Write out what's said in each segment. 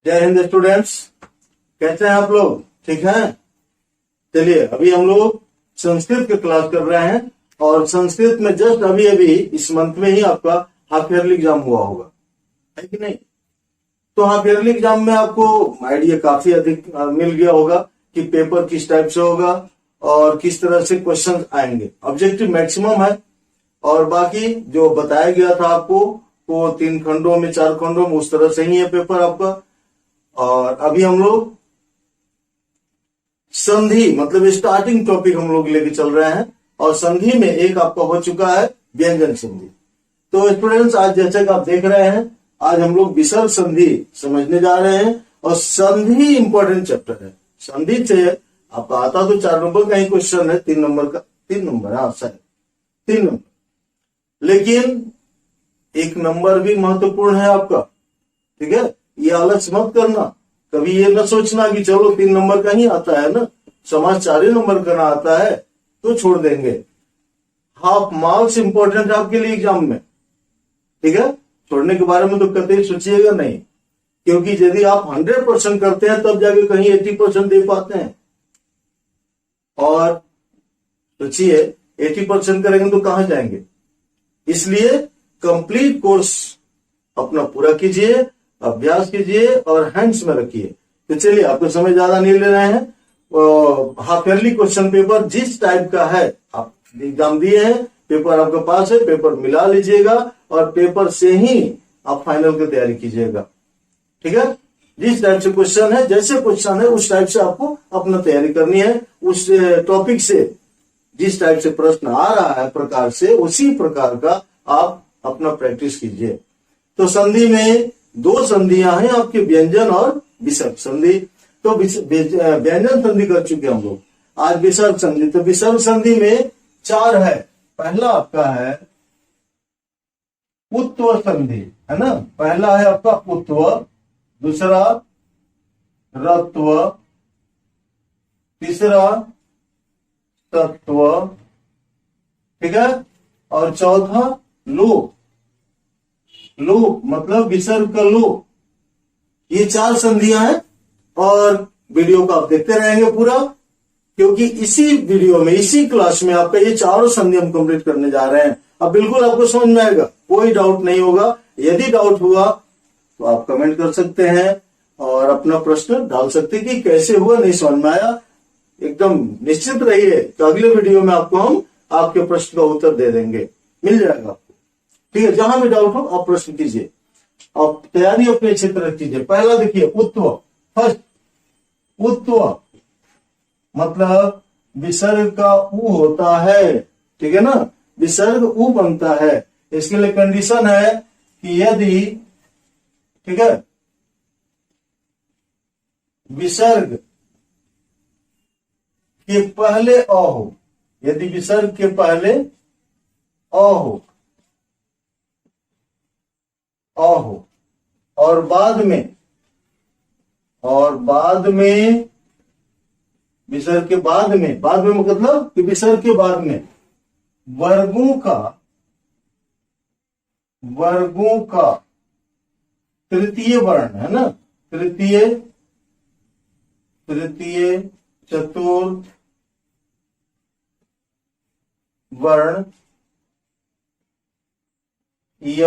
जय हिंद स्टूडेंट्स, कैसे हैं आप लोग? ठीक है। चलिए, अभी हम लोग संस्कृत की क्लास कर रहे हैं और संस्कृत में जस्ट अभी अभी इस मंथ में ही आपका हाफ ईयरली एग्जाम हुआ होगा, है कि नहीं? तो हाफ ईयरली एग्जाम में आपको आइडिया काफी अधिक मिल गया होगा कि पेपर किस टाइप से होगा और किस तरह से क्वेश्चन आएंगे। ऑब्जेक्टिव मैक्सिमम है और बाकी जो बताया गया था आपको वो 3 खंडों में 4 खंडों में उस तरह से ही है पेपर आपका। और अभी हम लोग संधि मतलब स्टार्टिंग टॉपिक हम लोग लेके चल रहे हैं और संधि में एक आपका हो चुका है व्यंजन संधि। तो स्टूडेंट्स, आज जैसे कि आप देख रहे हैं, आज हम लोग विसर्ग संधि समझने जा रहे हैं और संधि इंपॉर्टेंट चैप्टर है। संधि से आपका आता तो 4 नंबर का ही क्वेश्चन है, 3 नंबर का, 3 नंबर, हाँ शायद 3 नंबर, लेकिन 1 नंबर भी महत्वपूर्ण है आपका। ठीक है, ये आलस मत करना, कभी ये न सोचना कि चलो 3 नंबर का ही आता है ना, समाज 4 ही नंबर का ना आता है तो छोड़ देंगे। हाफ मार्क्स इंपॉर्टेंट है आपके लिए एग्जाम में। ठीक है, छोड़ने के बारे में तो कतई सोचिएगा नहीं, क्योंकि यदि आप 100% करते हैं तब जाके कहीं 80% दे पाते हैं। और सोचिए 80% करेंगे तो कहां जाएंगे। इसलिए कंप्लीट कोर्स अपना पूरा कीजिए, अभ्यास कीजिए और हैंड्स में रखिए। तो चलिए, आपको समय ज्यादा नहीं ले रहे हैं। हाफ ईयरली क्वेश्चन पेपर जिस टाइप का है, आप एग्जाम दिए हैं, पेपर आपके पास है, पेपर मिला लीजिएगा और पेपर से ही आप फाइनल की तैयारी कीजिएगा। ठीक है, जिस टाइप से क्वेश्चन है, जैसे क्वेश्चन है उस टाइप से आपको अपना तैयारी करनी है। उस टॉपिक से जिस टाइप से प्रश्न आ रहा है प्रकार से उसी प्रकार का आप अपना प्रैक्टिस कीजिए। तो संधि में 2 संधियां हैं आपके, व्यंजन और विसर्ग संधि। तो व्यंजन संधि कर चुके हम लोग, आज विसर्ग संधि। तो विसर्ग संधि में 4 है। पहला आपका है उत्व संधि, है ना। पहला है आपका उत्व, दूसरा रत्व, तीसरा तत्व, ठीक है, और चौथा लोप। लोप मतलब विसर्ग का लोप। ये 4 संधियां हैं और वीडियो को आप देखते रहेंगे पूरा, क्योंकि इसी वीडियो में, इसी क्लास में आपका ये 4 संधि हम कंप्लीट करने जा रहे हैं। अब बिल्कुल आपको समझ में आएगा, कोई डाउट नहीं होगा। यदि डाउट हुआ तो आप कमेंट कर सकते हैं और अपना प्रश्न डाल सकते हैं कि कैसे हुआ, नहीं समझ में आया। एकदम निश्चित रहिए कि अगले वीडियो में आपको हम आपके प्रश्न का उत्तर दे देंगे, मिल जाएगा आपको। ठीक है, जहां भी डाउट हो आप प्रश्न कीजिए, आप तैयारी अपने अच्छी तरह कीजिए। पहला देखिए उत्व, फर्स्ट उत्व मतलब विसर्ग का उ होता है। ठीक है ना, विसर्ग उ बनता है। इसके लिए कंडीशन है कि यदि, ठीक है, विसर्ग के पहले अ हो, यदि विसर्ग के पहले अ हो और बाद में विसर्ग के बाद में मतलब कि विसर्ग के बाद में वर्गों का तृतीय वर्ण, है ना, तृतीय, चतुर्थ वर्ण य,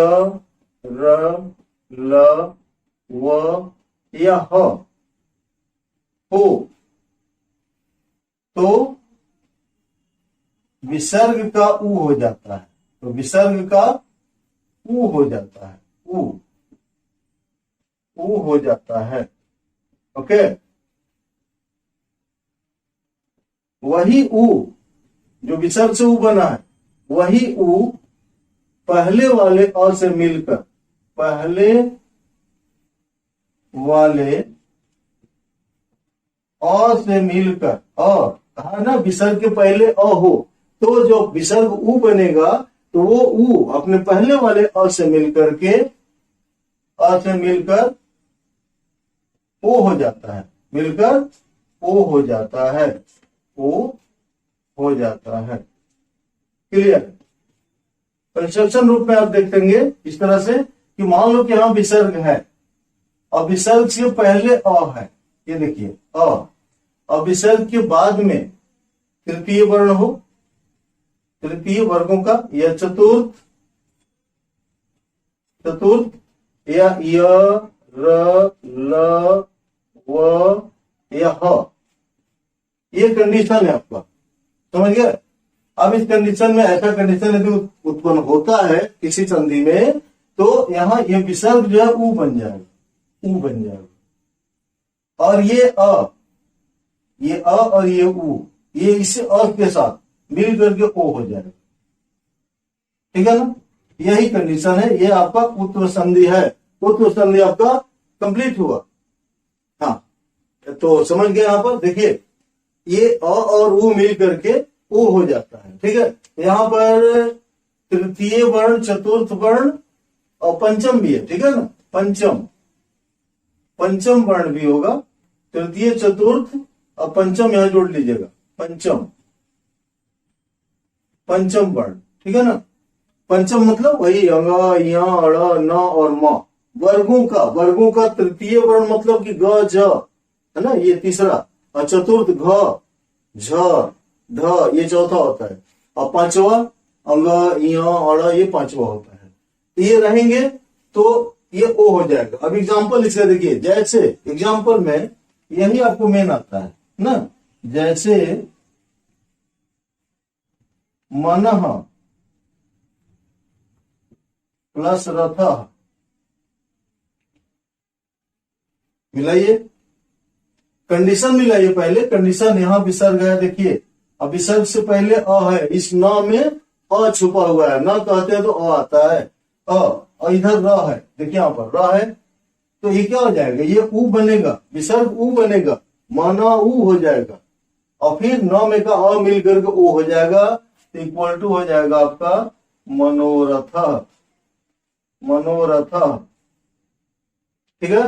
र, ल, व या ह हो तो विसर्ग का उ हो जाता है। तो विसर्ग का उ हो जाता है, उ हो जाता है। ओके, वही उ जो विसर्ग से उ बना है, वही उ पहले वाले अ से मिलकर, पहले वाले अ से मिलकर, कहा ना विसर्ग के पहले अ हो तो जो विसर्ग उ बनेगा तो वो उ अपने पहले वाले अ से मिलकर ओ हो जाता है, मिलकर ओ हो जाता है, ओ हो जाता है। क्लियर? कंस्ट्रक्शन रूप में आप देखेंगे इस तरह से कि मान लो कि यहां विसर्ग है, अब विसर्ग से पहले अ है, ये देखिए अ, अब विसर्ग के बाद में तृतीय वर्ण हो, तृतीय वर्गों का, या चतुर्थ, चतुर्थ, या य र ल व या ह, ये कंडीशन है आपका, समझ गए। अब इस कंडीशन में, ऐसा कंडीशन यदि उत्पन्न होता है किसी संधि में, तो यहाँ ये विसर्ग जो है ऊ बन जाएगा, ऊ बन जाएगा, और ये अ, ये अ और ये ऊ, ये इस अ के साथ मिल करके ओ हो जाएगा, ठीक है ना। यही कंडीशन है, ये आपका उत्तर संधि है, उत्तर संधि आपका कंप्लीट हुआ। हाँ, तो समझ गए। यहाँ पर देखिए ये अ और ऊ मिल करके ओ हो जाता है, ठीक है। यहाँ पर तृतीय वर्ण, चतुर्थ वर्ण और पंचम भी है, ठीक है ना। पंचम, पंचम वर्ण भी होगा, तृतीय चतुर्थ और पंचम यहां जोड़ लीजिएगा, पंचम, पंचम वर्ण, ठीक है ना। पंचम मतलब वही अंग, य, अड़, न और म, वर्गों का, वर्गों का तृतीय वर्ण मतलब कि ग ज, है ना, ये तीसरा, और चतुर्थ घ झ ढ, ये चौथा होता है, और पांचवा अंग, य, अड़, ये पांचवा होता है। ये रहेंगे तो ये ओ हो जाएगा। अब एग्जाम्पल इसका देखिए, जैसे एग्जाम्पल में यही आपको मेन आता है ना, जैसे मनः प्लस रथ, मिलाइए, कंडीशन मिलाइए, पहले कंडीशन यहाँ विसर्ग है, देखिए अब विसर्ग से पहले अ है, इस न में अ छुपा हुआ है, न कहते हैं तो अ आता है, अ, और इधर र है, देखिए यहाँ पर र है, तो ये क्या हो जाएगा, ये ऊ बनेगा, विसर्ग ऊ बनेगा, माना ऊ हो जाएगा, और फिर न में का अ मिल करके ओ हो जाएगा, तो इक्वल टू हो जाएगा आपका मनोरथ, मनोरथ, ठीक है।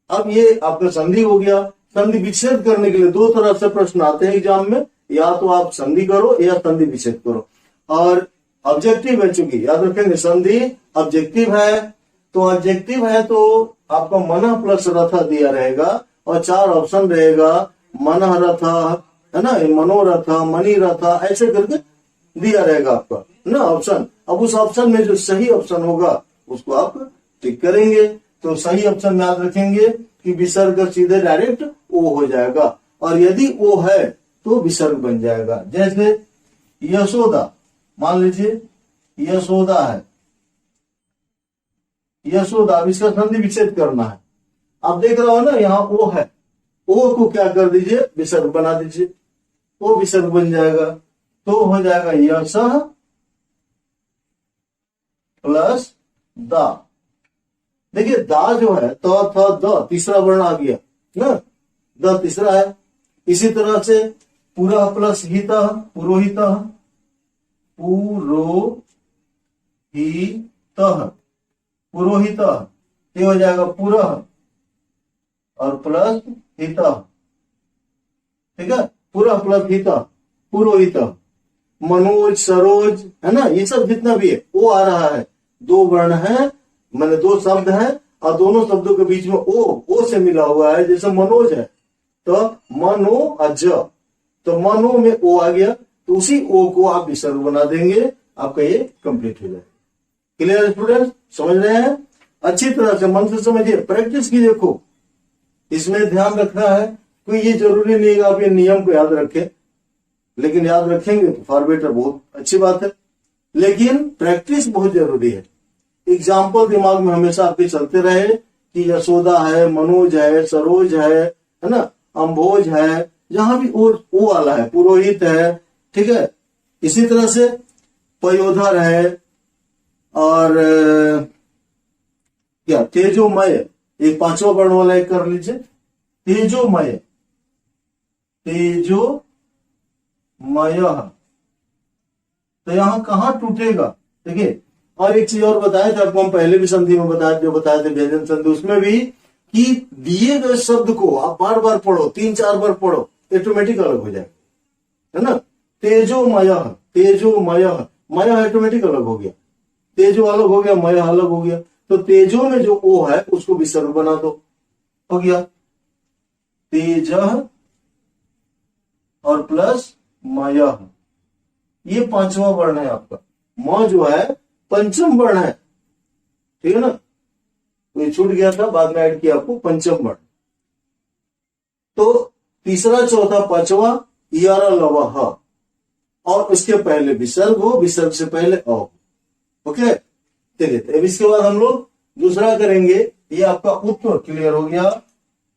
अब ये आपका संधि हो गया। संधि विच्छेद करने के लिए दो तरह से प्रश्न आते हैं एग्जाम में, या तो आप संधि करो या संधि विच्छेद करो, और ऑब्जेक्टिव है, चूंकि याद रखेंगे संधि ऑब्जेक्टिव है, तो ऑब्जेक्टिव है तो आपका मन प्लस रथ दिया रहेगा, और चार ऑप्शन रहेगा, मन रथ, है ना, मनोरथ, मणि रथ, ऐसे करके दिया रहेगा आपका ना ऑप्शन। अब उस ऑप्शन में जो सही ऑप्शन होगा उसको आप टिक करेंगे, तो सही ऑप्शन में याद रखेंगे कि विसर्ग सीधे डायरेक्ट ओ हो जाएगा, और यदि ओ है तो विसर्ग बन जाएगा। जैसे यशोदा, मान लीजिए यशोदा है, यशोदा, इसका संधि विच्छेद करना है, आप देख रहे हो ना यहाँ ओ है, ओ को क्या कर दीजिए, विसर्ग बना दीजिए, ओ विसर्ग बन जाएगा, तो हो जाएगा यश प्लस दा। देखिए दा जो है, त थ द तीसरा वर्ण आ गया ना, द तीसरा है। इसी तरह से पुरा प्लस हित, पुरोहित, पुरोहित, पुरोहित, ये हो जाएगा पुरह और प्लस हित, ठीक है, पुरह प्लस हित, पुरोहित। मनोज, सरोज, है ना, ये सब जितना भी है वो आ रहा है, दो वर्ण है, मैंने दो शब्द है, और दोनों शब्दों के बीच में ओ से मिला हुआ है। जैसे मनोज है तो मनो अज, तो मनो में ओ आ गया, तो उसी ओ को आप विसर्ग बना देंगे, आपका ये कंप्लीट हो जाएगा। क्लियर स्टूडेंट, समझ रहे हैं, अच्छी तरह से मन से समझिए, प्रैक्टिस कीजिए खूब। इसमें ध्यान रखना है, कोई ये जरूरी नहीं है आप ये नियम को याद रखें, लेकिन याद रखेंगे तो फॉर बेटर, बहुत अच्छी बात है, लेकिन प्रैक्टिस बहुत जरूरी है। एग्जाम्पल दिमाग में हमेशा आपके चलते रहे कि यशोदा है, मनोज है, सरोज है ना, अम्भोज है, जहां भी ओ वाला है, पुरोहित है, ठीक है। इसी तरह से पयोधर है, और क्या तेजोमय, एक पांचवा वर्ण वाला एक कर लीजिए, तेजोमय, तेजोमय, तो यहां कहां टूटेगा, देखिए। और एक चीज और बताया था आपको, हम पहले भी संधि में बताया, जो बताए थे व्यंजन संधि, उसमें भी कि दिए गए शब्द को आप बार बार पढ़ो, 3-4 बार पढ़ो, ऑटोमेटिक अलग हो जाएगा, है ना। तेजोमय, तेजोमय, मय ऑटोमेटिक अलग हो गया, तेजो अलग हो गया, मय अलग हो गया, तो तेजो में जो ओ है उसको विसर्ग बना दो, हो गया तेज और प्लस मयः। ये पांचवा वर्ण है आपका। म जो है पंचम वर्ण है, ठीक है ना, तो ये छूट गया था, बाद में ऐड किया आपको पंचम वर्ण। तो तीसरा चौथा पांचवा इयारा लवह, और उसके पहले विसर्ग हो, विसर्ग से पहले अ। ओके, चलिए अब इसके बाद हम लोग दूसरा करेंगे। ये आपका उत्तर क्लियर हो गया,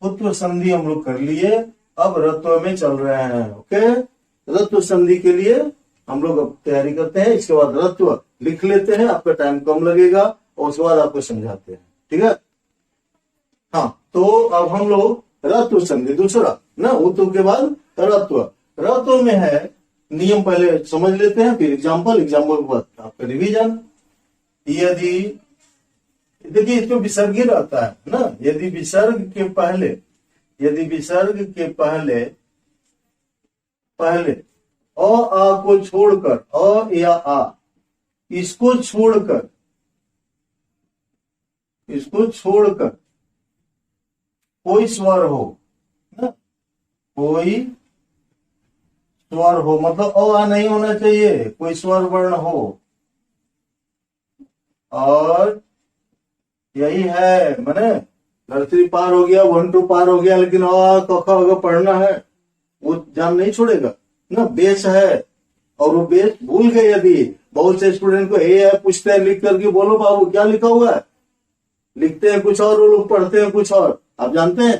उत्तर संधि हम लोग कर लिए। अब रत्व में चल रहे हैं। ओके, रत्व संधि के लिए हम लोग अब तैयारी करते हैं। इसके बाद रत्व लिख लेते हैं, आपका टाइम कम लगेगा, और उसके बाद आपको समझाते हैं, ठीक है। हाँ, तो अब हम लोग रत्व संधि दूसरा ना, उत्तर के बाद रत्व। रत्व में है नियम, पहले समझ लेते हैं, फिर एग्जाम्पल के बाद आपका रिवीजन। यदि देखिए इसमें विसर्ग ही रहता है ना, यदि विसर्ग के पहले, यदि विसर्ग के पहले पहले अ आ को छोड़कर, अ या आ इसको छोड़कर, इसको छोड़कर कोई स्वर हो ना, कोई स्वर हो, मतलब अ आ नहीं होना चाहिए, कोई स्वर वर्ण हो। और यही है, मैंने नर्सरी पार हो गया, 1 2 पार हो गया, लेकिन अ क ख अगर पढ़ना है वो जान नहीं छोड़ेगा ना, बेस है। और वो बेस भूल गए, यदि बहुत से स्टूडेंट को ए है पूछते हैं लिख करके, बोलो बाबू क्या लिखा हुआ है, लिखते हैं कुछ और, वो लोग पढ़ते हैं कुछ और, आप जानते हैं,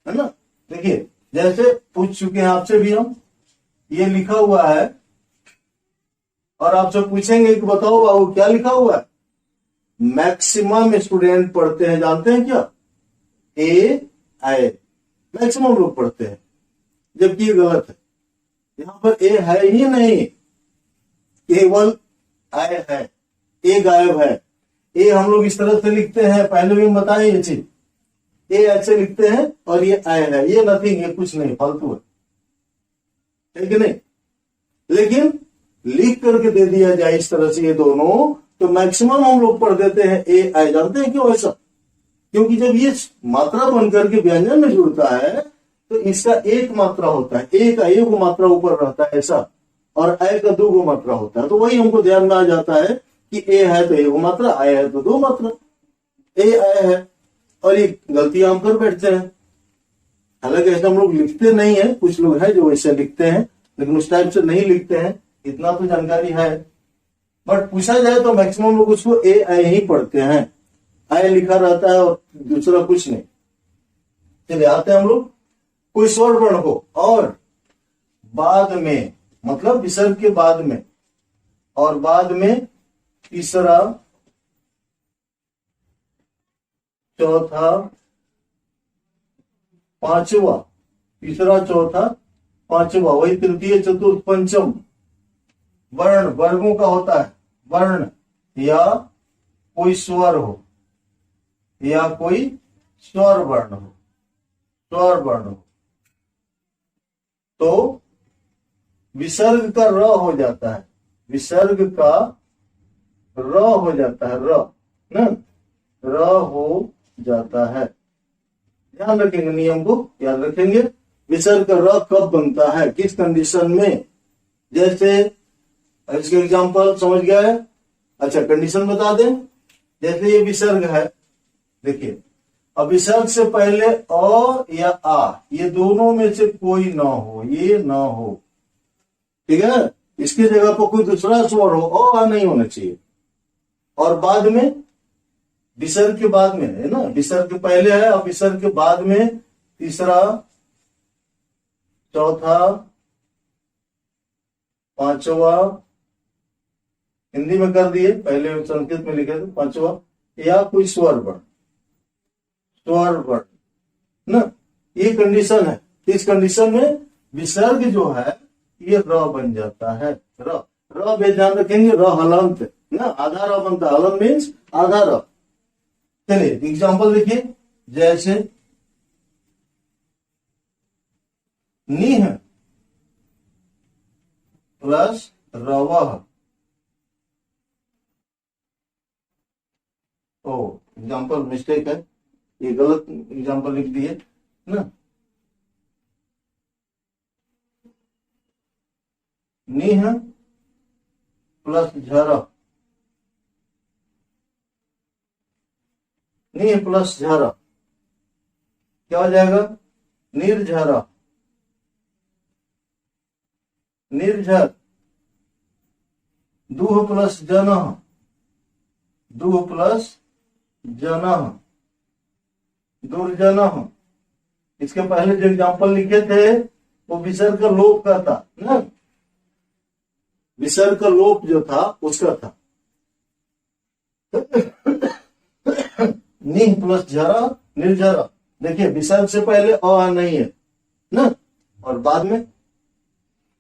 है ना। देखिए जैसे पूछ चुके हैं आपसे भी हम, ये लिखा हुआ है, और आपसे पूछेंगे कि बताओ बाबू क्या लिखा हुआ है। मैक्सिमम स्टूडेंट पढ़ते हैं, जानते हैं क्या, ए आई, मैक्सिमम लोग पढ़ते हैं, जबकि ये गलत है। यहां पर ए है ही नहीं, केवल आय है, ए गायब है। ए हम लोग इस तरह से लिखते हैं, पहले भी हम बताएं ये चीज, ए ऐसे लिखते हैं और ये आय है, ये नथिंग, ये कुछ नहीं, फालतू है कि नहीं। लेकिन लिख करके दे दिया जाए इस तरह से ये दोनों, तो मैक्सिमम हम लोग पढ़ देते हैं ए आय। जानते हैं क्यों ऐसा, क्योंकि जब ये मात्रा बनकर के व्यंजन में जुड़ता है तो इसका एक मात्रा होता है, ए का एक मात्रा ऊपर रहता है ऐसा, और आय का 2 मात्रा होता है। तो वही हमको ध्यान में आ जाता है कि ए है तो 1 मात्रा, आय है तो 2 मात्रा, ए आय है। और ये गलती हम कर बैठते हैं, हालांकि ऐसा हम लोग लिखते नहीं है, कुछ लोग हैं जो ऐसे लिखते हैं, लेकिन उस टाइप से नहीं लिखते हैं, इतना तो जानकारी है। बट पूछा जाए तो मैक्सिमम लोग उसको ए आई ही पढ़ते हैं, आय लिखा रहता है और दूसरा कुछ नहीं। चलिए आते हैं हम लोग, कोई स्वर वर्ण हो और बाद में, मतलब विसर्ग के बाद में, और बाद में तीसरा चौथा पांचवा, तीसरा चौथा पांचवा, वही तृतीय चतुर्थ पंचम वर्ण, वर्गों का होता है वर्ण, या कोई स्वर हो, या कोई स्वर वर्ण हो, स्वर वर्ण हो, तो विसर्ग का र हो जाता है, विसर्ग का र हो जाता है, र ना, र हो जाता है। ध्यान रखेंगे, नियम को याद रखेंगे। विसर्ग का र कब बनता है, किस कंडीशन में, जैसे इसके एग्जांपल समझ गया है। अच्छा कंडीशन बता दें, जैसे ये विसर्ग है, देखिए अब विसर्ग से पहले अ या आ, ये दोनों में से कोई ना हो, ये ना हो, ठीक है। इसकी जगह पर कोई दूसरा स्वर हो, अ आ नहीं होना चाहिए। और बाद में, विसर्ग के बाद में है ना, विसर्ग के पहले है और विसर्ग के बाद में तीसरा चौथा पांचवा, हिंदी में कर दिए, पहले संस्कृत में लिखे थे पांचवा, या कोई स्वर वर्ण, स्वर वर्ण ना, ये कंडीशन है। इस कंडीशन में विसर्ग जो है ये र बन जाता है, र, र बे ध्यान रखेंगे, र हलंत ना, आधा र बनता है, हलंत मीन्स आधा र। चलिए एग्जाम्पल देखिए, जैसे निह प्लस रवह, ओ, एग्जाम्पल मिस्टेक है, ये गलत एग्जाम्पल लिख दिए ना। नीह प्लस झर, नीह प्लस झर क्या हो जाएगा? निर्झर, निर्झर। दूह प्लस जनः, दूह प्लस जनः, दुर्जनः। इसके पहले जो एग्जाम्पल लिखे थे वो विसर्ग का लोप का था ना, विसर्ग का लोप जो था उसका था। निह प्लस झरा, निर्झरा। देखिए विसर्ग से पहले अ नहीं है ना, और बाद में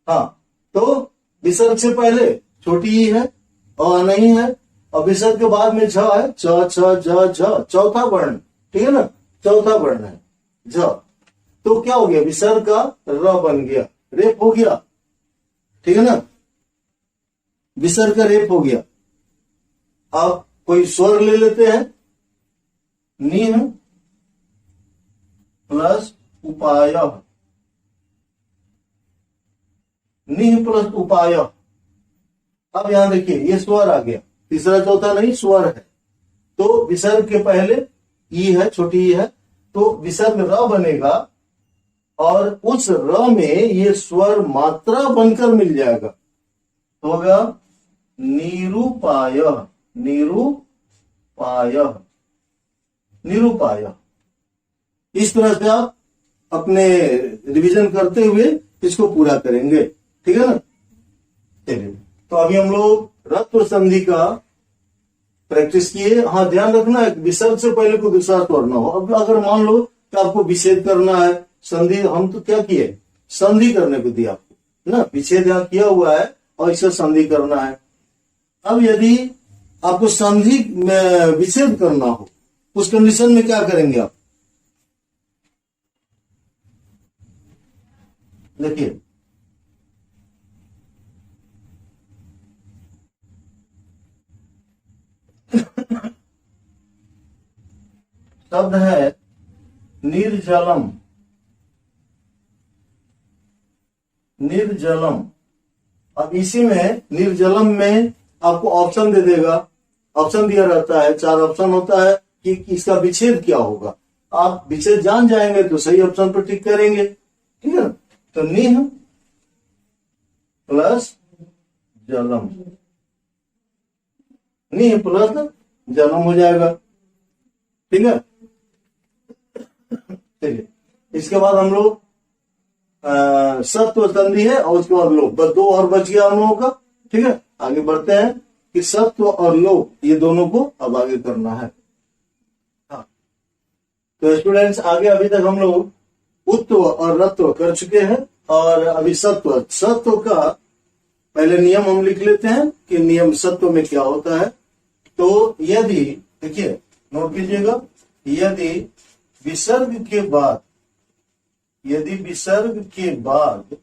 हाँ, तो विसर्ग से पहले छोटी ई है, अ नहीं है, और विसर्ग के बाद में झ है, च छ झ झ, चौथा वर्ण, ठीक है ना, चौथा वर्ण है झ। तो क्या हो गया? विसर्ग का र बन गया, रेप हो गया, ठीक है ना, विसर्ग का रेप हो गया। अब कोई स्वर ले लेते हैं, निह प्लस उपाय, निह प्लस उपाय। अब यहां देखिए ये स्वर आ गया, तीसरा चौथा नहीं, स्वर है। तो विसर्ग के पहले ई है, छोटी ई है, तो विसर्ग र बनेगा, और उस र में ये स्वर मात्रा बनकर मिल जाएगा, तो होगा निरूपाय, निरूपाय, निरूपाय। इस तरह से आप अपने रिवीजन करते हुए इसको पूरा करेंगे, ठीक है ना। चलिए, तो अभी हम लोग रत्व संधि का प्रैक्टिस किए। हाँ, ध्यान रखना है विसर्ग से पहले कोई दूसरा स्वर ना हो। अब अगर मान लो कि आपको विच्छेद करना है, संधि, हम तो क्या किए, संधि करने को दिया आपको ना, विच्छेद यहाँ किया हुआ है और इसका संधि करना है। अब यदि आपको संधि में विच्छेद करना हो, उस कंडीशन में क्या करेंगे आप? देखिए शब्द है निर्जलम, निर्जलम। अब इसी में निर्जलम में आपको ऑप्शन दे देगा, ऑप्शन दिया रहता है, 4 ऑप्शन होता है कि इसका विच्छेद क्या होगा। आप विच्छेद जान जाएंगे तो सही ऑप्शन पर टिक करेंगे, ठीक है ना। तो निह प्लस जलम, निह प्लस जलम हो जाएगा, ठीक है। चलिए, इसके बाद हम लोग सत्व संधि है और उसके बाद लोप, बस 2 और बच गया हम लोगों का, ठीक है। आगे बढ़ते हैं कि सत्व और लोप ये दोनों को अब आगे करना है। हाँ, तो स्टूडेंट्स आगे अभी तक हम लोग उत्व और रत्व कर चुके हैं, और अभी सत्व, सत्व का पहले नियम हम लिख लेते हैं कि नियम सत्व में क्या होता है। तो यदि, देखिए नोट कीजिएगा, यदि विसर्ग के बाद, यदि विसर्ग के बाद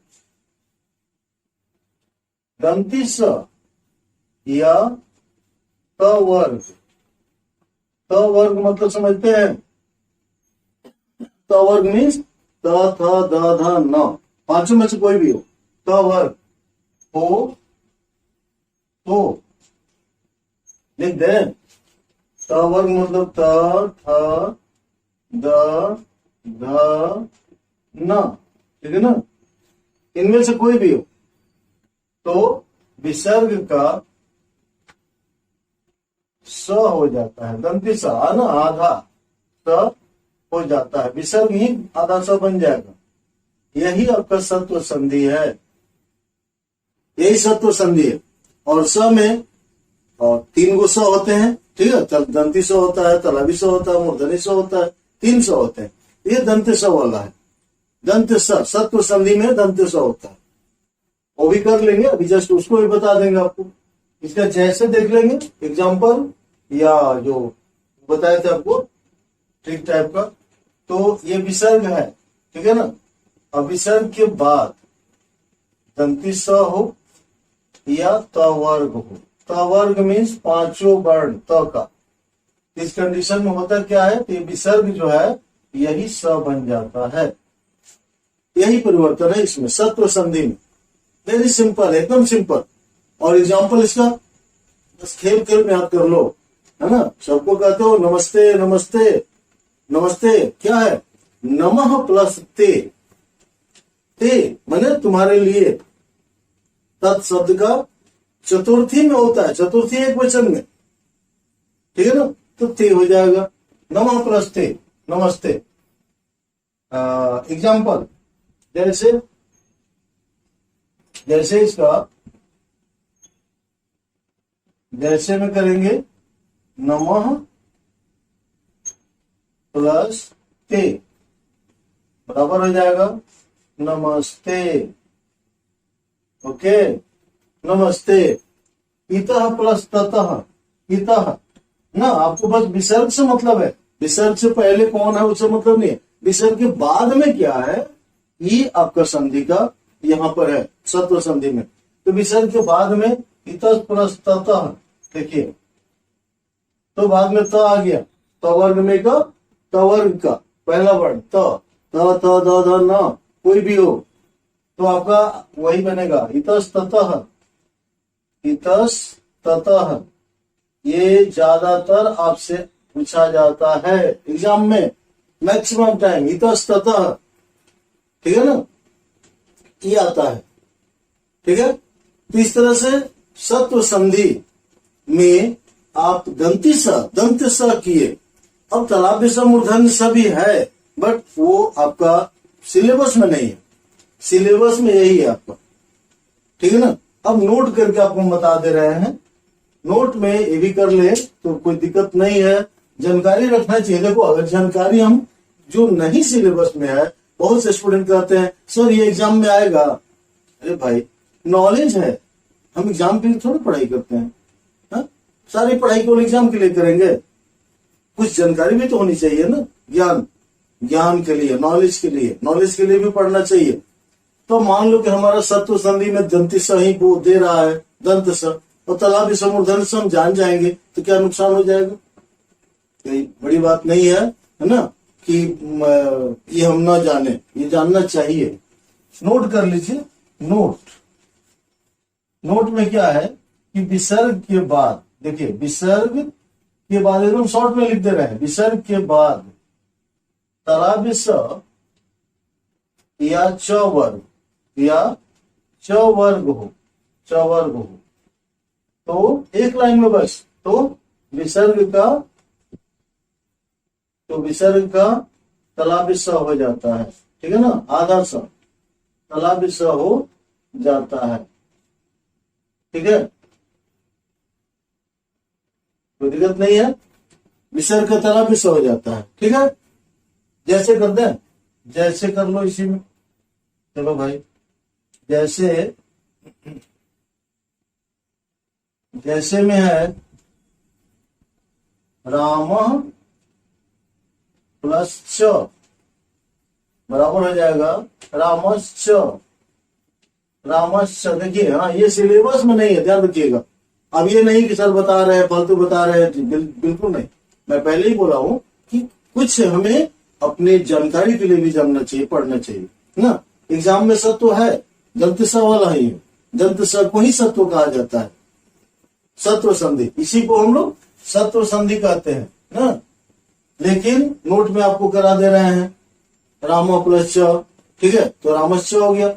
दंती स या त वर्ग, त वर्ग मतलब समझते हैं, त वर्ग मीन्स त थ द ध न, पांचों में से कोई भी हो, त वर्ग हो तो लिख दे। त वर्ग मतलब त थ द ध न, ठीक है ना, इनमें से कोई भी हो तो विसर्ग का स हो जाता है, दंती स ना, आधा स हो जाता है, विसर्ग ही आधा स बन जाएगा। यही आपका सत्व संधि है, यही सत्व संधि है। और स में और 3 गो स होते हैं, ठीक है, दंती स होता है, तलावी स होता है, मूर्धनी स होता है, 3 स होते हैं। ये दंत स वाला है, दंत स, सत्व संधि में दंत स होता है, वो भी कर लेंगे, अभी जस्ट उसको भी बता देंगे आपको। इसका जैसे देख लेंगे एग्जाम्पल, या जो बताए थे आपको ट्रिक टाइप का। तो ये विसर्ग है, ठीक है ना। अब विसर्ग के बाद दंती स हो या त वर्ग हो, त वर्ग मीन्स 5 वर्ण त का, इस कंडीशन में होता क्या है, तो ये विसर्ग जो है यही स बन जाता है। यही परिवर्तन है इसमें सत्व संधि में। वेरी सिंपल, एकदम सिंपल। और एग्जाम्पल इसका बस खेल खेल में याद कर लो, है ना। सबको कहते हो नमस्ते नमस्ते नमस्ते, क्या है, नमः प्लस ते, ते माने तुम्हारे लिए। तत् शब्द का चतुर्थी में होता है, चतुर्थी एक वचन में, ठीक है ना, तो ते हो जाएगा, नमः प्लस ते, नमस्ते। एग्जाम्पल जैसे जैसे इसका जैसे में करेंगे नमः प्लस ते बराबर हो जाएगा नमस्ते। ओके, नमस्ते। इतः प्लस ततः, इतः ना, आपको बस विसर्ग से मतलब है, विसर्ग से पहले कौन है उससे मतलब नहीं है। विसर्ग के बाद में क्या है, ये आपका संधि का यहाँ पर है सत्व संधि में। तो विसर्ग के बाद में इतः प्लस ततः, देखिए तो बाद में त आ गया, तवर्ग में का, तवर्ग का पहला वर्ण त, त द ध न कोई भी हो तो आपका वही बनेगा इतस ततः, इतस ततः। ये ज्यादातर आपसे पूछा जाता है एग्जाम में, मैक्सिमम टाइम इतस ततः, ठीक है ना, ये आता है, ठीक है। तो इस तरह से सत्व संधि में आप दंती स किए। अब तालाब्य स मूर्धन्य स भी है, बट वो आपका सिलेबस में नहीं है, सिलेबस में यही है आपका, ठीक है ना। अब नोट करके आपको बता दे रहे हैं, नोट में ये भी कर ले तो कोई दिक्कत नहीं है, जानकारी रखना चाहिए। देखो अगर जानकारी हम जो नहीं सिलेबस में है, बहुत से स्टूडेंट कहते हैं सर ये एग्जाम में आएगा। अरे भाई नॉलेज है, हम एग्जाम के लिए थोड़ी पढ़ाई करते हैं, हा? सारी पढ़ाई केवल एग्जाम के लिए करेंगे, कुछ जानकारी भी तो होनी चाहिए ना, ज्ञान के लिए, नॉलेज के लिए भी पढ़ना चाहिए। तो मान लो कि हमारा सत्व संधि में दंती स ही वो दे रहा है, दंत स, और तालाब्य स मूर्धन्य स हम जान जाएंगे तो क्या नुकसान हो जाएगा, कोई बड़ी बात नहीं है, है ना, कि ये हम ना जाने, ये जानना चाहिए। नोट कर लीजिए, नोट में क्या है कि विसर्ग के बाद, देखिए विसर्ग के बाद एकदम शॉर्ट में लिख दे रहे हैं, विसर्ग के बाद तालाब्य स या च वर्ग हो, तो एक लाइन में बस, तो विसर्ग का तालाब्य स हो जाता है, ठीक है ना, आधा स तालाब्य स हो जाता है, ठीक है, कोई दिक्कत नहीं है, विसर्ग का तालाब्य स हो जाता है, ठीक है। जैसे करते हैं, जैसे कर लो इसी में, चलो भाई, जैसे में है राम प्लस च बराबर हो जाएगा रामश्च। देखिए हाँ, ये सिलेबस में नहीं है, ध्यान रखिएगा। अब ये नहीं कि सर बता रहे हैं, फालतू बता रहे हैं, बिल्कुल नहीं। मैं पहले ही बोला हूं कि कुछ हमें अपने जानकारी के लिए भी जानना चाहिए, पढ़ना चाहिए ना। एग्जाम में सत्व है, दंत स वाला ही है, दंत स को ही सत्व कहा जाता है, सत्व संधि, इसी को हम लोग सत्व संधि कहते हैं ना। लेकिन नोट में आपको करा दे रहे हैं राम प्लस च, ठीक है, तो रामश्च हो गया,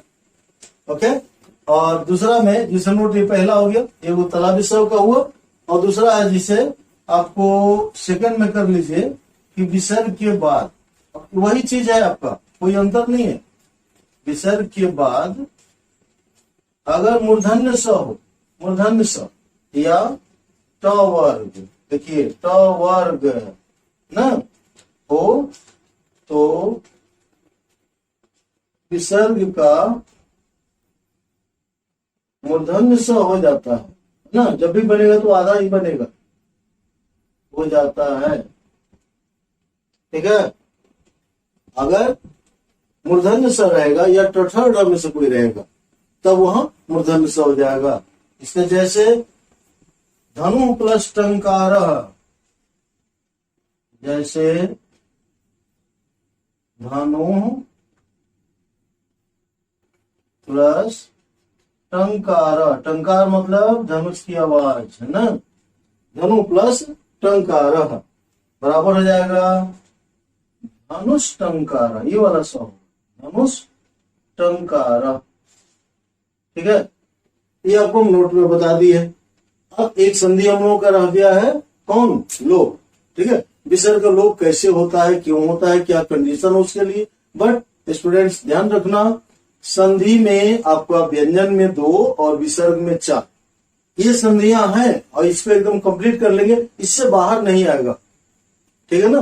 ओके। और दूसरा में जिसे नोट ये पहला हो गया, ये वो तालाब्य स का हुआ, और दूसरा है जिसे आपको सेकंड में कर लीजिए कि विसर्ग के बाद, वही चीज है आपका, कोई अंतर नहीं है। विसर्ग के बाद अगर मूर्धन्य स हो, मूर्धन्य स या ट वर्ग, देखिए ट वर्ग ना हो, तो विसर्ग का मूर्धन्य स हो जाता है ना। जब भी बनेगा तो आधा ही बनेगा, हो जाता है, ठीक है। अगर मूर्धन्य स रहेगा या टठर ड में से कोई रहेगा तब वहां मूर्धन्य स हो जाएगा। इसके जैसे धनु प्लस टंकार, जैसे धनु प्लस टंकार। टंकार मतलब धनुष की आवाज है ना। धनु प्लस टंकार बराबर हो जाएगा धनुष टंकार। ये वाला शब्द धनुष टंकार, ठीक है। ये आपको हम नोट में बता दी है। अब एक संधि हम लोगों का रह गया है, कौन? लोप, ठीक है। विसर्ग का लोप कैसे होता है, क्यों होता है, क्या कंडीशन है उसके लिए। बट स्टूडेंट्स ध्यान रखना, संधि में आपका व्यंजन में 2 और विसर्ग में 4, ये संधियां हैं और इसको एकदम कंप्लीट कर लेंगे, इससे बाहर नहीं आएगा, ठीक है ना।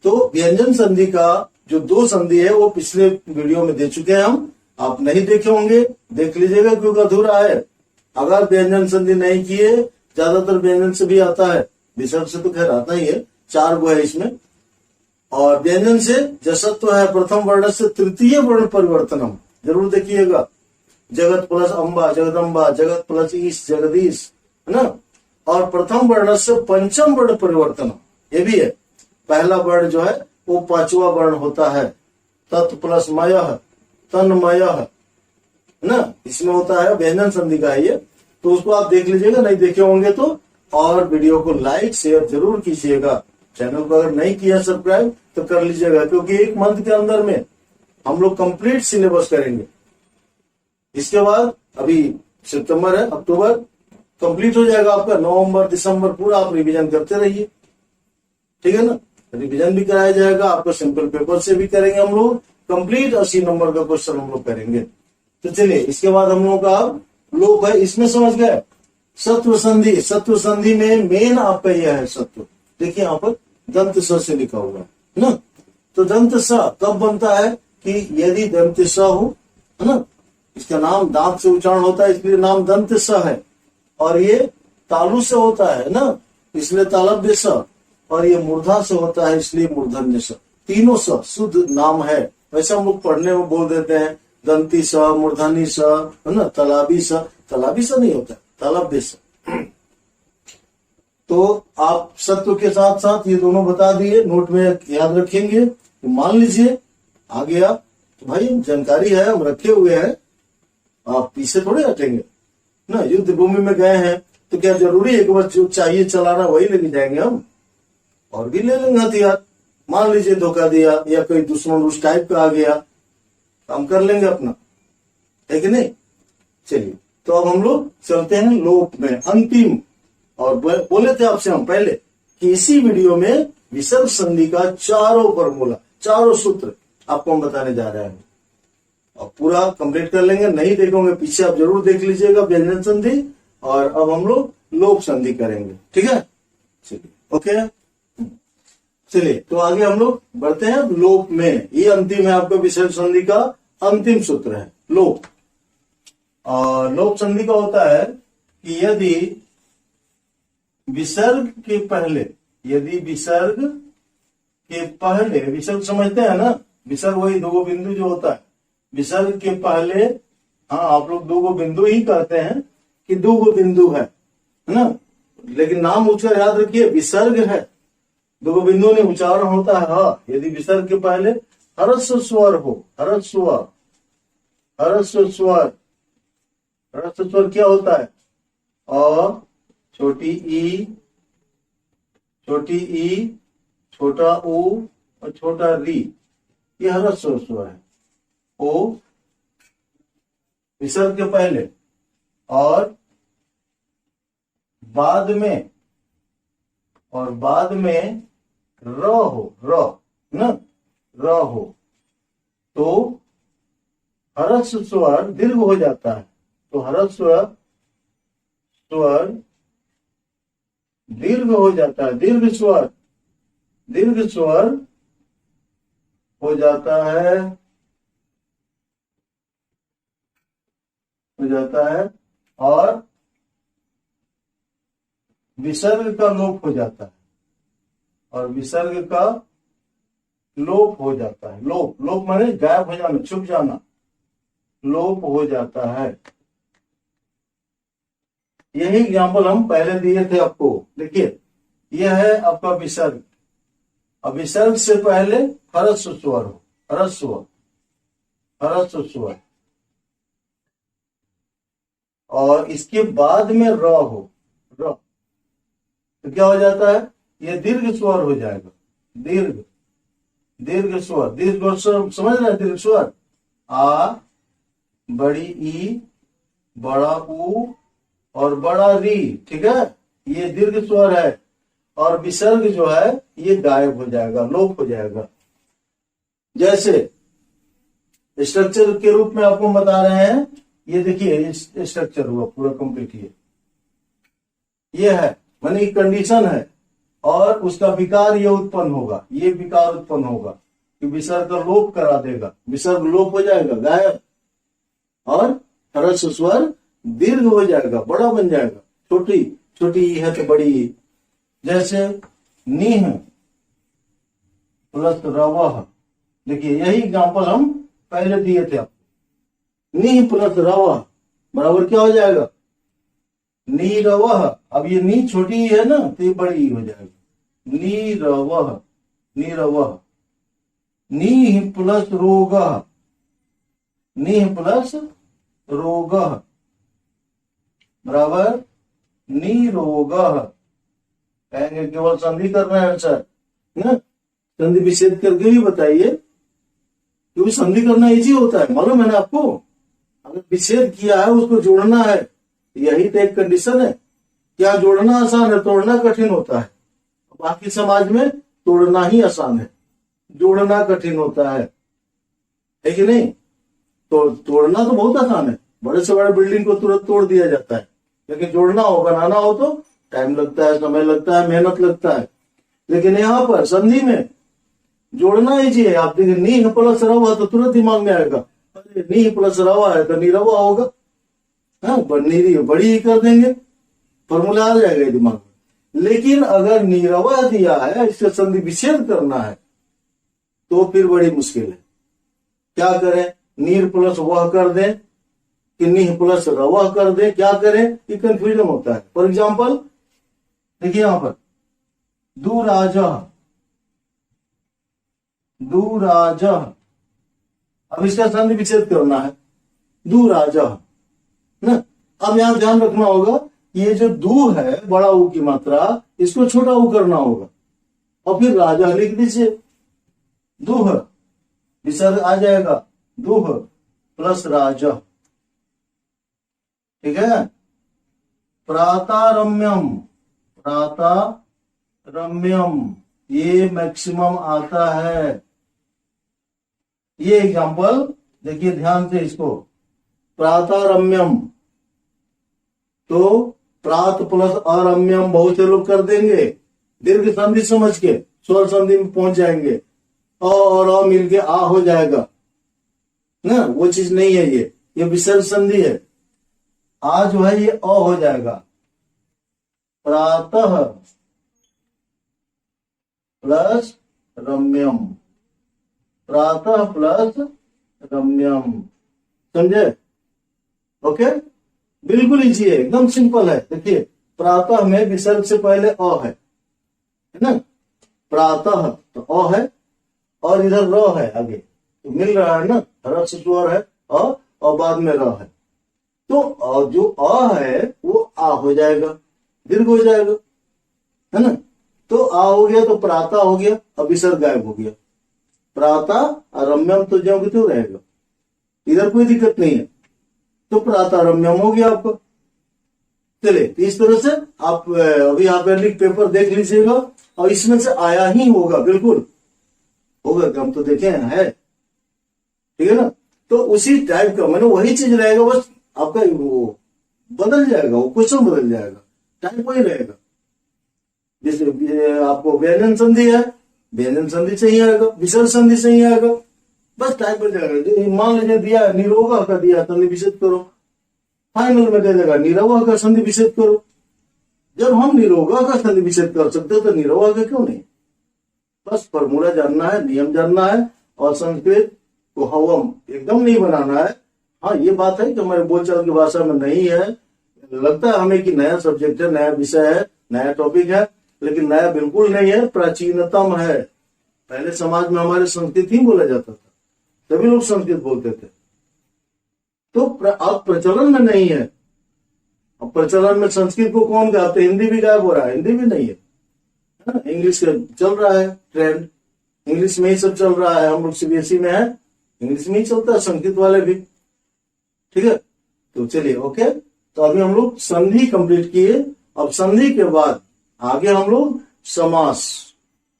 तो व्यंजन संधि का जो 2 संधि है वो पिछले वीडियो में दे चुके हैं हम, आप नहीं देखे होंगे, देख लीजिएगा क्योंकि अधूरा है। अगर व्यंजन संधि नहीं किए, ज्यादातर व्यंजन से भी आता है, विसर्ग से तो खैर आता ही है, 4 गो है इसमें। और व्यंजन से जसत्व है प्रथम वर्ण से तृतीय वर्ण परिवर्तनम, जरूर देखिएगा। जगत प्लस अम्बा जगदम्बा, जगत प्लस ईश जगदीश, है ना। और प्रथम वर्ण से पंचम वर्ण परिवर्तन, ये भी है। पहला वर्ण जो है वो 5वां वर्ण होता है। तत् प्लस मयः तन्मयः, है ना, इसमें होता है व्यंजन संधि का है ये। तो उसको आप देख लीजिएगा, नहीं देखे होंगे तो। और वीडियो को लाइक शेयर जरूर कीजिएगा। चैनल को अगर नहीं किया सब्सक्राइब तो कर लीजिएगा, क्योंकि 1 मंथ के अंदर में हम लोग कंप्लीट सिलेबस करेंगे। इसके बाद अभी सितंबर है, अक्टूबर कंप्लीट हो जाएगा आपका, नवंबर दिसंबर पूरा आप रिवीजन करते रहिए, ठीक है ना। रिवीजन भी कराया जाएगा आपको, सिंपल पेपर से भी करेंगे हम लोग, कंप्लीट 80 नंबर का क्वेश्चन हम लोग करेंगे। तो चलिए, इसके बाद हम लोग का लोप है, इसमें समझ गए। सत्व संधि, सत्व संधि में मेन आपका यह है सत्व, देखिए यहाँ पर दंत स से लिखा हुआ है ना। तो दंत स कब बनता है कि यदि दंत स हो, है ना, इसका नाम दांत से उच्चारण होता है इसलिए नाम दंत स है। और ये तालु से होता है ना, इसलिए तालव्य स। और ये मूर्धा से होता है इसलिए मूर्धन्य स। तीनों स शुद्ध नाम है। वैसे हम लोग पढ़ने में बोल देते हैं दंती स, मूर्धनी स, है ना, तालाबी स। तालाबी स नहीं होता, तालव्य स। तो आप सत्व के साथ साथ ये दोनों बता दिए, नोट में याद रखेंगे। तो मान लीजिए आ गया, तो भाई जानकारी है, हम रखे हुए हैं, आप पीछे थोड़े हटेंगे ना। युद्ध भूमि में गए हैं तो क्या जरूरी है कि बस जो चाहिए चलाना वही लेके जाएंगे हम, और भी ले लेंगे हथियार। मान लीजिए धोखा दिया या कोई दुश्मन उस टाइप का आ गया, काम कर लेंगे अपना, है कि नहीं। चलिए, तो अब हम लोग चलते हैं लोप में, अंतिम। और बोले थे आपसे हम पहले कि इसी वीडियो में विसर्ग संधि का चारों फॉर्मूला, चारों सूत्र आपको हम बताने जा रहे हैं, और पूरा कंप्लीट कर लेंगे। नहीं देखोगे पीछे आप जरूर देख लीजिएगा व्यंजन संधि। और अब हम लोग लोप संधि करेंगे, ठीक है। चलिए, ओके, चलिए तो आगे हम लोग बढ़ते हैं लोप में। ये अंतिम है आपका विसर्ग संधि का अंतिम सूत्र है लोप। और लोप संधि का होता है कि यदि विसर्ग के पहले, यदि विसर्ग के पहले, विसर्ग समझते हैं ना, विसर्ग वही 2 बिंदु जो होता है, विसर्ग के पहले, हाँ आप लोग 2 बिंदु ही कहते हैं कि 2 बिंदु है ना, लेकिन नाम उच्चार याद रखिए, विसर्ग है, 2 बिंदु नहीं, उच्चारण होता है हाँ। यदि विसर्ग के पहले ह्रस्व स्वर हो, ह्रस्व, ह्रस्व स्वर, ह्रस्व स्वर क्या होता है, और छोटी ई, छोटी ई, छोटा ऊ और छोटा री, ये ह्रस्व स्वर है। ओ विसर्ग के पहले, और बाद में, और बाद में र हो, र न, र हो, तो ह्रस्व स्वर दीर्घ हो जाता है। तो ह्रस्व स्वर दीर्घ हो जाता है, दीर्घ स्वर, दीर्घ स्वर हो जाता है, हो जाता है। और विसर्ग का लोप हो जाता है, और विसर्ग का लोप हो जाता है। लोप, लोप माने गायब हो जाना, छुप जाना, लोप हो जाता है। यही एग्जाम्पल हम पहले दिए थे आपको। देखिए, यह है आपका विसर्ग, अब विसर्ग से पहले ह्रस्व स्वर हो, ह्रस्व स्वर, और इसके बाद में र हो, र, तो क्या हो जाता है, ये दीर्घ स्वर हो जाएगा, दीर्घ स्वर, दीर्घ स्वर समझ रहे हैं, दीर्घ स्वर, आ, बड़ी ई, बड़ा ऊ और बड़ा री, ठीक है, ये दीर्घ स्वर है। और विसर्ग जो है ये गायब हो जाएगा, लोप हो जाएगा। जैसे स्ट्रक्चर के रूप में आपको बता रहे हैं, ये देखिए स्ट्रक्चर हुआ पूरा कंप्लीट, ये है मानी कंडीशन है, और उसका विकार ये उत्पन्न होगा, ये विकार उत्पन्न होगा कि विसर्ग का लोप करा देगा, विसर्ग लोप हो जाएगा, गायब, और ह्रस्व स्वर दीर्घ हो जाएगा, बड़ा बन जाएगा, छोटी छोटी ई है तो बड़ी ई। जैसे नीह प्लस रवह, देखिए यही एग्जाम्पल हम पहले दिए थे आपको, नीह प्लस रवह बराबर क्या हो जाएगा, नी रवह। अब ये नी छोटी है ना, तो ये बड़ी हो जाएगा, नी रवह, नी रवह। नीह प्लस रोगह, नीह प्लस रोगह बराबर निरोगह। कहेंगे केवल संधि करना है सर ना, संधि विच्छेद करके भी बताइए, क्योंकि संधि करना इजी होता है, मालूम है ना आपको। अगर विच्छेद किया है उसको जोड़ना है, यही तो एक कंडीशन है। क्या जोड़ना आसान है, तोड़ना कठिन होता है। बाकी समाज में तोड़ना ही आसान है, जोड़ना कठिन होता है कि नहीं। तो तोड़ना तो बहुत आसान है, बड़े से बड़े बिल्डिंग को तुरंत तोड़ दिया जाता है, लेकिन जोड़ना हो, बनाना हो तो टाइम लगता है, समय लगता है, मेहनत लगता है। लेकिन यहाँ पर संधि में जोड़ना इजी है। आप देखिए नीह प्लस रवा तो तुरंत दिमाग में आएगा, अरे नीह प्लस रवा है तो निरवा होगा, हाँ बड़ी ही कर देंगे, फॉर्मूला आ जाएगा दिमाग में। लेकिन अगर निरवा दिया है, इससे संधि विच्छेद करना है, तो फिर बड़ी मुश्किल है। क्या करें, नीर प्लस वह कर दें कि नीह प्लस रवा कर दें, क्या करें, ये कंफ्यूजन होता है। फॉर एग्जाम्पल देखिए यहां पर दुराजह, दुराजह, अब इसका संधि विच्छेद करना है, दुराजह ना। अब यहां ध्यान रखना होगा, ये जो दू है बड़ा ऊ की मात्रा, इसको छोटा ऊ करना होगा, और फिर राजा लिख दीजिए, दूह विसर्ग आ जाएगा, दूह प्लस राजा, ठीक है। प्रातारम्यम, प्रातारम्यम ये मैक्सिमम आता है। ये एग्जांपल देखिए ध्यान से इसको, प्रातारम्यम, तो प्रात प्लस अरम्यम बहुत से लोग कर देंगे, दीर्घ संधि समझ के स्वर संधि में पहुंच जाएंगे, अ और अ मिलके आ हो जाएगा ना, वो चीज नहीं है। ये विसर्ग संधि है। आ जो है ये अ हो जाएगा, प्रातः प्लस रम्यम, प्रातः प्लस रम्यम, समझे। ओके, बिल्कुल इजी है, एकदम सिंपल है। देखिए प्रातः में विसर्ग से पहले अ है ना, प्रातः तो अ है, और इधर र है आगे, तो मिल रहा है ना, ह्रस्व स्वर है और बाद में र है, तो जो अ है वो आ हो जाएगा, दीर्घ हो जाएगा, है ना। तो आ हो गया तो प्रातः हो गया, अब विसर्ग गायब हो गया, प्रातः और रम्यम तो ज्यों की त्यों रहेगा, इधर कोई दिक्कत नहीं है, तो प्रातः रम्यम हो गया आपका। चलिए इस तरह से आप अभी यहाँ पे लिख पेपर देख लीजिएगा, और इसमें से आया ही होगा, बिल्कुल होगा, हम तो देखे हैं, ठीक है ना। तो उसी टाइप का मैंने वही चीज रहेगा, बस आपका वो बदल जाएगा, वो क्वेश्चन बदल जाएगा, टाइप वही रहेगा। जैसे आपको व्यंजन संधि है, व्यंजन संधि से ही आएगा, विसर्ग संधि से ही आएगा, बस टाइप बदल जाएगा। मान लीजिए दिया निरोगा का, दिया संधि विच्छेद करो, फाइनल में दे देगा निरोगा का संधि विच्छेद करो। जब हम निरोगा का संधि विच्छेद कर सकते तो निरोगा का क्यों नहीं। बस फॉर्मूला जानना है, नियम जानना है, और संस्कृत को हवम एकदम नहीं बनाना है। हाँ ये बात है कि हमारे बोलचाल की भाषा में नहीं है, लगता है हमें कि नया सब्जेक्ट है, नया विषय है, नया टॉपिक है, लेकिन नया बिल्कुल नहीं है, प्राचीनतम है। पहले समाज में हमारे संस्कृत ही बोला जाता था, सभी लोग संस्कृत बोलते थे। तो अब प्रचलन में नहीं है। अब प्रचलन में संस्कृत को कौन गाते, तो हिंदी भी गायब हो रहा है, हिंदी भी नहीं है, इंग्लिश चल रहा है ट्रेंड, इंग्लिश में ही सब चल रहा है। हम लोग सीबीएसई में है, इंग्लिश में ही चलता है, संस्कृत वाले भी। ठीक है, तो चलिए ओके। तो अभी हम लोग संधि कंप्लीट किए। अब संधि के बाद आगे हम लोग समास,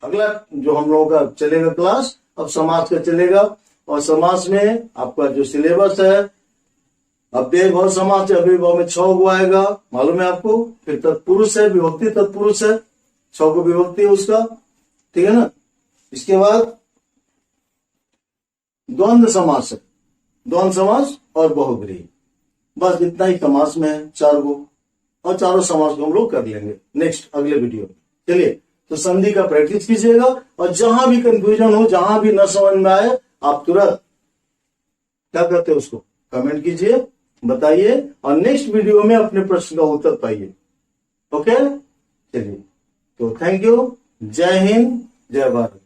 अगला जो हम लोगों का चलेगा क्लास, अब समास का चलेगा। और समास में आपका जो सिलेबस है, अव्यय भाव समास है, अव्यय भाव में 6 गो आएगा, मालूम है आपको। फिर तत्पुरुष है, विभक्ति तत्पुरुष है, 6 को विभक्ति है उसका, ठीक है ना। इसके बाद द्वंद्व समास है, द्वंद्व समास और बहुव्रीहि, बस इतना ही समास में है, 4 गो। और चारों समास को हम लोग कर लेंगे नेक्स्ट अगले वीडियो में। चलिए, तो संधि का प्रैक्टिस कीजिएगा, और जहां भी कंफ्यूजन हो, जहां भी न समझ में आए, आप तुरंत क्या कहते हैं उसको कमेंट कीजिए, बताइए, और नेक्स्ट वीडियो में अपने प्रश्न का उत्तर पाइए। ओके, चलिए, तो थैंक यू। जय हिंद, जय भारत।